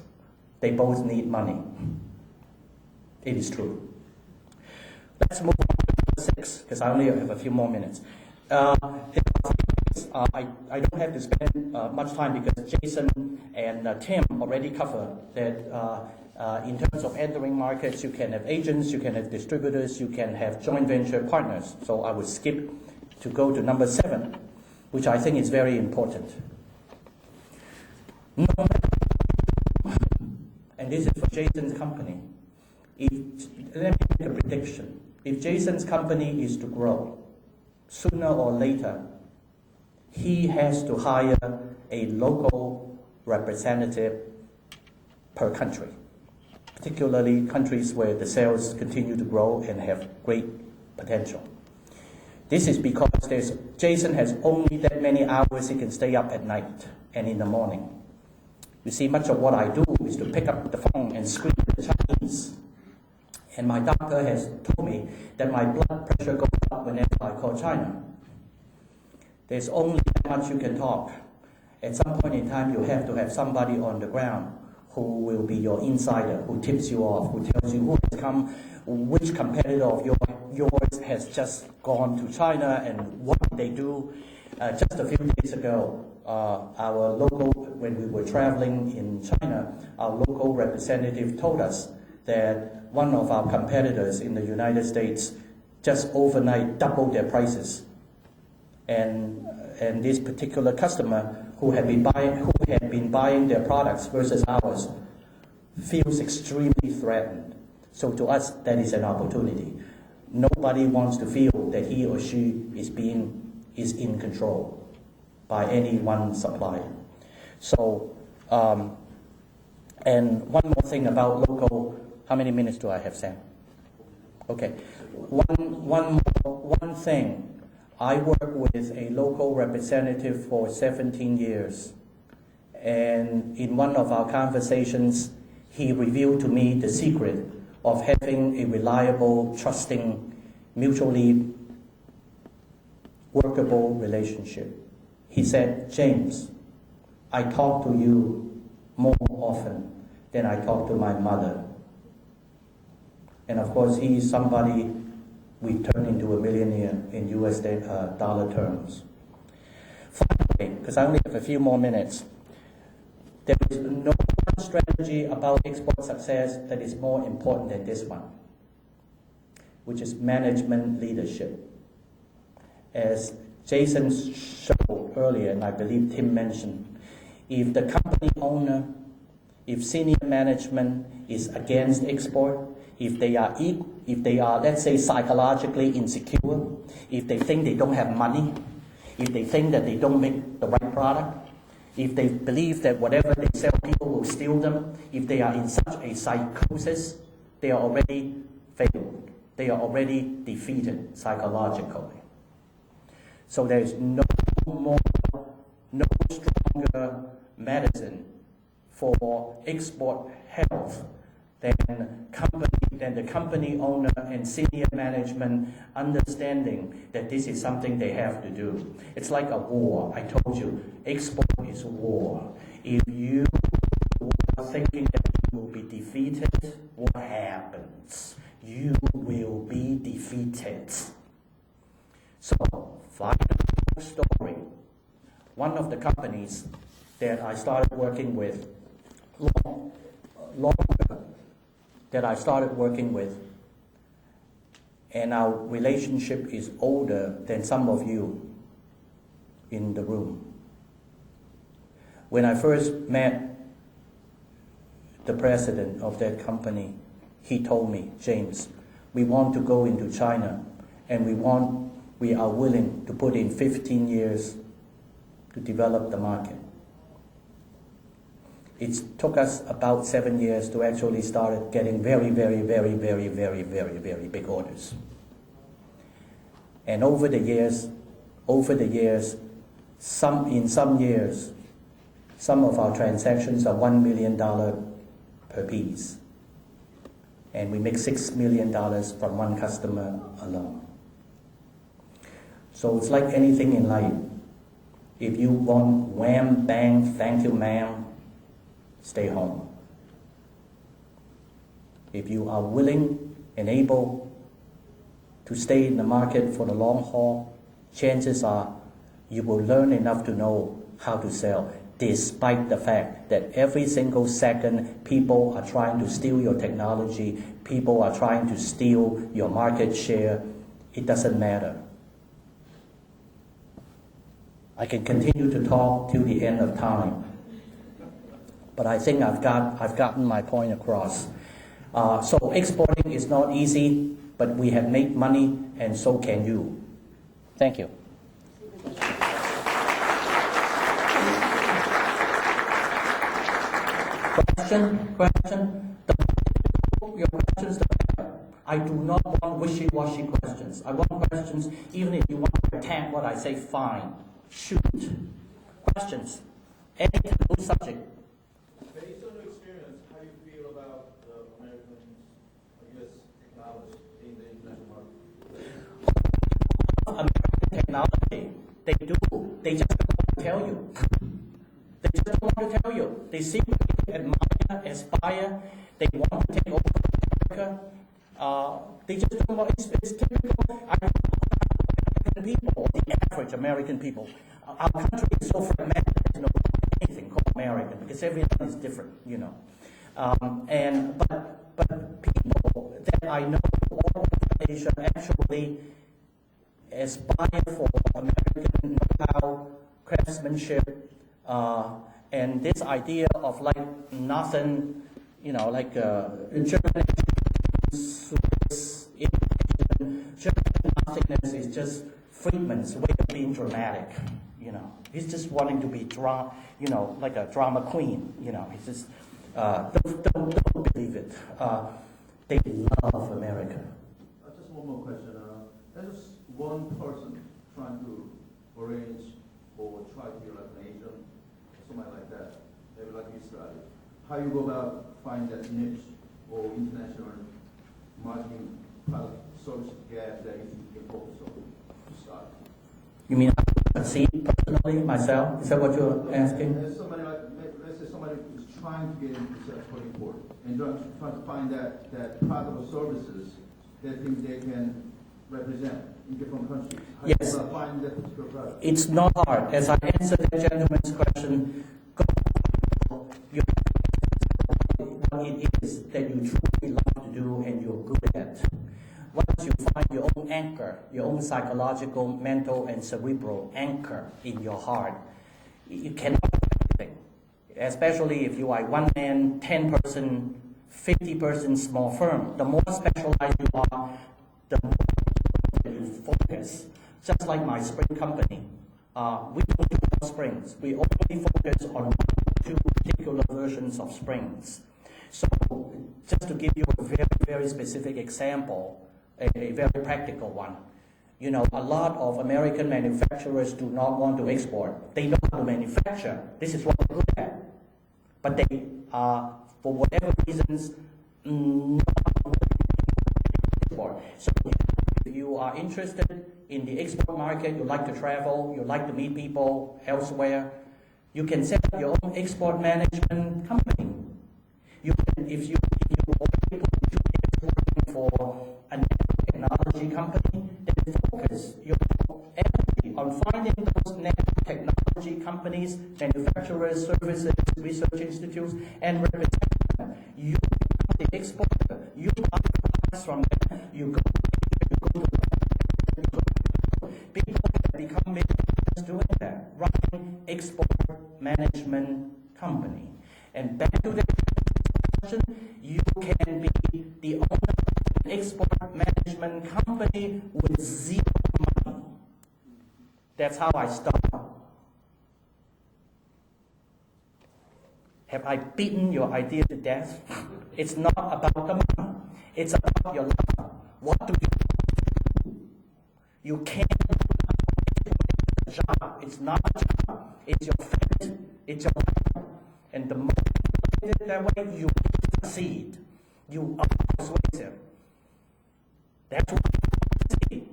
They both need money. It is true. Let's move on to number 6, because I only have a few more minutes. I don't have to spend much time because Jason and Tim already covered that in terms of entering markets, you can have agents, you can have distributors, you can have joint venture partners. So I would skip to go to number 7, which I think is very important. And this is for Jason's company. Let me make a prediction. If Jason's company is to grow, sooner or later, he has to hire a local representative per country, particularly countries where the sales continue to grow and have great potential. This is because Jason has only that many hours he can stay up at night and in the morning. You see, much of what I do is to pick up the phone and scream at the Chinese. And my doctor has told me that my blood pressure goes up whenever I call China. There's only that much you can talk. At some point in time, you have to have somebody on the ground who will be your insider, who tips you off, who tells you who has come, which competitor of yours has just gone to China and what did they do. Just a few days ago, our local, when we were traveling in China, our local representative told us that one of our competitors in the United States just overnight doubled their prices. And this particular customer who had been buying their products versus ours feels extremely threatened. So to us, that is an opportunity. Nobody wants to feel that he or she is in control by any one supplier. So, and one more thing about local. How many minutes do I have, Sam? Okay. One thing. I worked with a local representative for 17 years, and in one of our conversations, he revealed to me the secret of having a reliable, trusting, mutually workable relationship. He said, James, I talk to you more often than I talk to my mother. And of course, he is somebody we turned into a millionaire in US dollar terms. Finally, because I only have a few more minutes, there is no one strategy about export success that is more important than this one, which is management leadership. As Jason showed earlier, and I believe Tim mentioned, if the company owner, if senior management is against export, if they are, let's say, psychologically insecure, if they think they don't have money, if they think that they don't make the right product, if they believe that whatever they sell, people will steal them, if they are in such a psychosis, they are already failed. They are already defeated psychologically. So there is no stronger medicine for export health than the company owner and senior management understanding that this is something they have to do. It's like a war. I told you, export is war. If you are thinking that you will be defeated, what happens? You will be defeated. So, final story. One of the companies that I started working with and our relationship is older than some of you in the room. When I first met the president of that company, he told me, James, we want to go into China, and we are willing to put in 15 years to develop the market. It took us about 7 years to actually start getting very, very, very, very, very, very, very big orders. And over the years, in some years, some of our transactions are $1 million per piece. And we make $6 million from one customer alone. So it's like anything in life. If you want wham, bang, thank you, ma'am, stay home. If you are willing and able to stay in the market for the long haul, chances are you will learn enough to know how to sell, despite the fact that every single second people are trying to steal your technology, people are trying to steal your market share. It doesn't matter. I can continue to talk till the end of time, but I think I've gotten my point across. So exporting is not easy, but we have made money, and so can you. Thank you. Question? Your questions. I do not want wishy-washy questions. I want questions, even if you want to attack what I say, fine. Shoot. Questions? Any taboo subject? Based on your experience, how do you feel about the American, technology in the international market? American technology, they do. They just don't want to tell you. They just don't want to tell you. They secretly admire, aspire. They want to take over America. They just don't want. It's typical. American people, the average American people. Our country is so fragmented. American because everyone is different, you know. But people that I know all over Asia actually aspire for American know-how, craftsmanship, and this idea of like nothing, you know, like German, Swiss, German nothingness is just Friedman's way of being dramatic. You know, he's just wanting to be like a drama queen. You know, he's just don't believe it. They love America. Just one more question. As one person trying to arrange or try to be like an Asian or something like that, maybe like Israel, how you go about finding that niche or international marketing product service gap that you can focus on to start? You mean I see personally myself? Is that what you're asking? As somebody like, let's say somebody who's trying to get into export import and trying to find that product or services that think they can represent in different countries. How Yes. do you find that particular product? It's not hard. As I answer that gentleman's question, you what it is that you truly love to do and you're good at. Once you find your own anchor, your own psychological, mental, and cerebral anchor in your heart, you cannot do anything. Especially if you are one man, 10-person, 50-person small firm. The more specialized you are, the more you focus. Just like my spring company, we don't do all springs. We only focus on 1 or 2 particular versions of springs. So, just to give you a very, very specific example, a very practical one. You know, a lot of American manufacturers do not want to export. They know how to manufacture. This is what they're good at. But they are, for whatever reasons, not willing to export. So if you are interested in the export market, you like to travel, you like to meet people elsewhere, you can set up your own export management company. You can, if you are able to do exporting for a network technology company, then focus your energy on finding those network technology companies, manufacturers, services, research institutes, and represent them. You become the exporter. You buy products from them. You go to people that become millionaires doing that, running export management company. And back to the question, you can be the owner of an export management company with zero money. That's how I started. Have I beaten your idea to death? It's not about the money. It's about your life. What do you do? You can't do a job. It's not a job. It's your fate. It's your life. And the more you do it that way, you succeed. You are persuasive. That's what you see.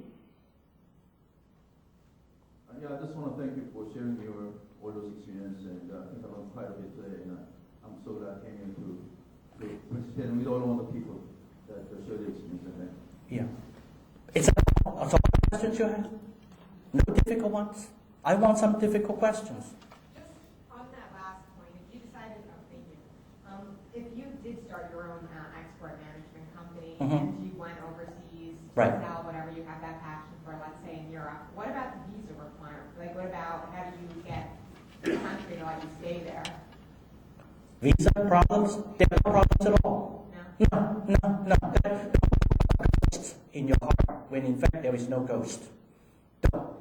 Yeah, I just want to thank you for sharing your all those experiences, and I think I learned quite a bit today, and I'm so glad I came here to participate and meet all the people that share their experiences. Yeah. It's all questions you have? No difficult ones? I want some difficult questions. Just on that last point, if you decided, if you did start your own export management company and you went overseas to Right. sell whatever you have that passion for, let's say in Europe, what about the visa requirement? Like, what about how do you get the country to let you stay there? Visa problems? There are no problems at all. No? No. There are ghosts in your heart when in fact there is no ghost. Don't.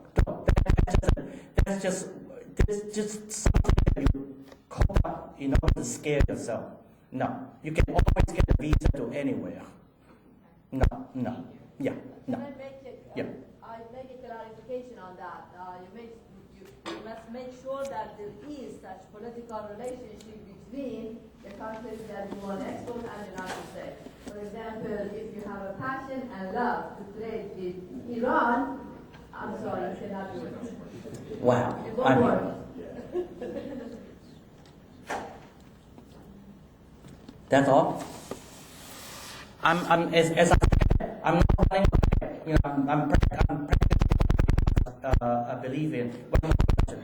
That's just something that you call up in order to scare yourself. No. You can always get a visa to anywhere. No. Yeah, no. Can I make I make a clarification on that? You must make sure that there is such political relationship between the countries that you want to export and the United States. For example, if you have a passion and love to trade with Iran, I'm sorry, you cannot do it. Wow. It won't work. That's all. I'm as I said, I'm not running away. You know, I'm practicing I believe in. One more question.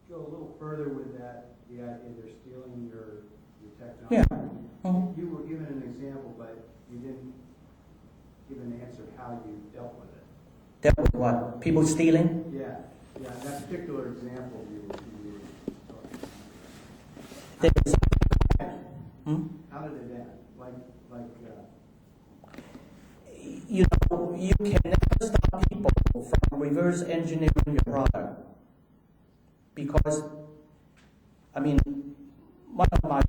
go a little further with that, the idea they're stealing your technology. Yeah. Mhm. You were given an example, but you didn't give an answer how you dealt with it. That was what? People stealing? Yeah, yeah, that particular example you were There is- Hmm? how did it end? You know, you can never stop people from reverse engineering your product. Because, I mean, one of my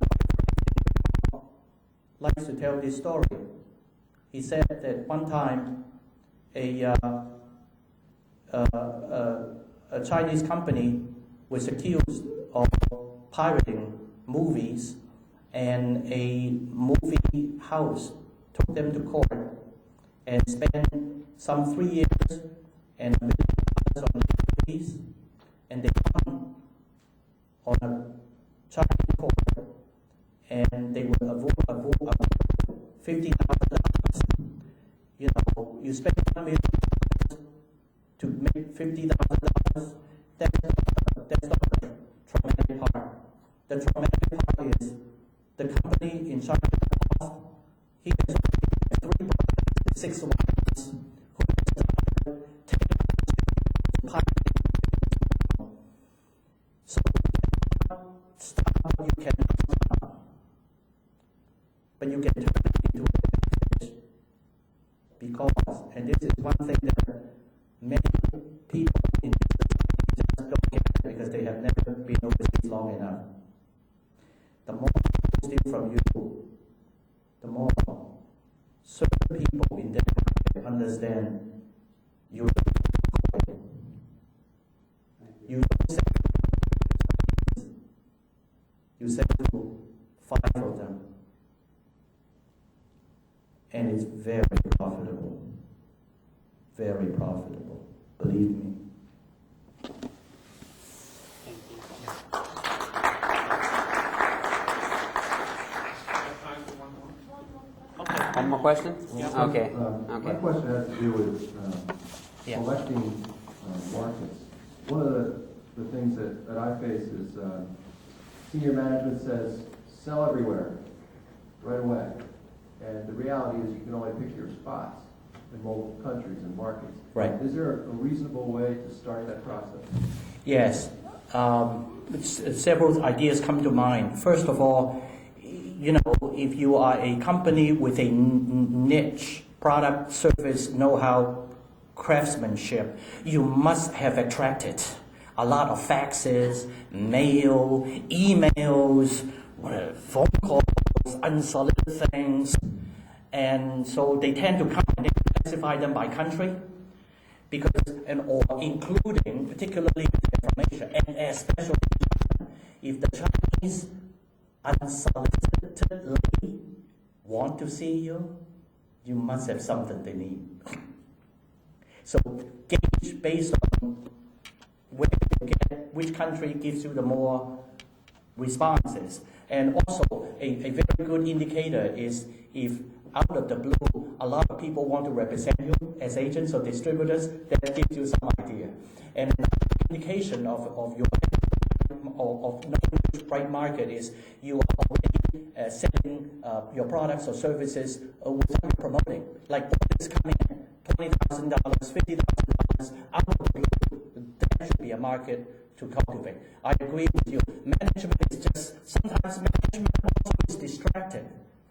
likes to tell this story. He said that one time a Chinese company was accused of pirating movies, and a movie house took them to court and spent some 3 years and $1 million on movies, and they won on a Chinese court, and they were awarded $50,000. You know, you spend $1 million to make $50,000. That's not the traumatic part. The traumatic part is the company in China lost. He has 3 brothers, 6 wives, who has 10 pirating. So you cannot stop, you cannot stop. But you can turn it into a business. Because, and this is one thing that many people in this just don't get because they have never been overseas long enough. The more people steal from you, the more certain people in that understand you you don't say you say to 5 of them, and it's very profitable, believe me. One more question? Yeah. Okay. My Okay. question has to do with Yeah. selecting markets. One of the things that I face is senior management says, sell everywhere, right away. And the reality is you can only pick your spots in multiple countries and markets. Right. Is there a reasonable way to start that process? Yes. Several ideas come to mind. First of all, you know, if you are a company with a niche product, service, know-how, craftsmanship, you must have attracted a lot of faxes, mail, emails, phone calls, unsolicited things, and so they tend to come and they classify them by country, because or including particularly information, and especially if the Chinese unsolicitedly want to see you, you must have something they need. So gauge based on where you get, which country gives you the more responses. And also a very good indicator is if out of the blue a lot of people want to represent you as agents or distributors, that gives you some idea. And another indication of your of knowing which right market is you are already selling your products or services without promoting. Like what is coming in, $20,000, $50,000 out of the blue, that should be a market to cultivate. I agree with you. Management is just, sometimes management also is distracted.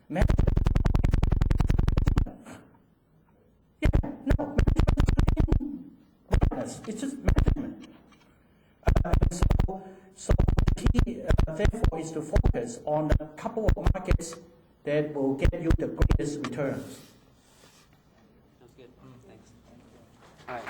Management, it's just management. So the key, therefore, is to focus on a couple of markets that will get you the greatest returns. Sounds good. Thanks. All right.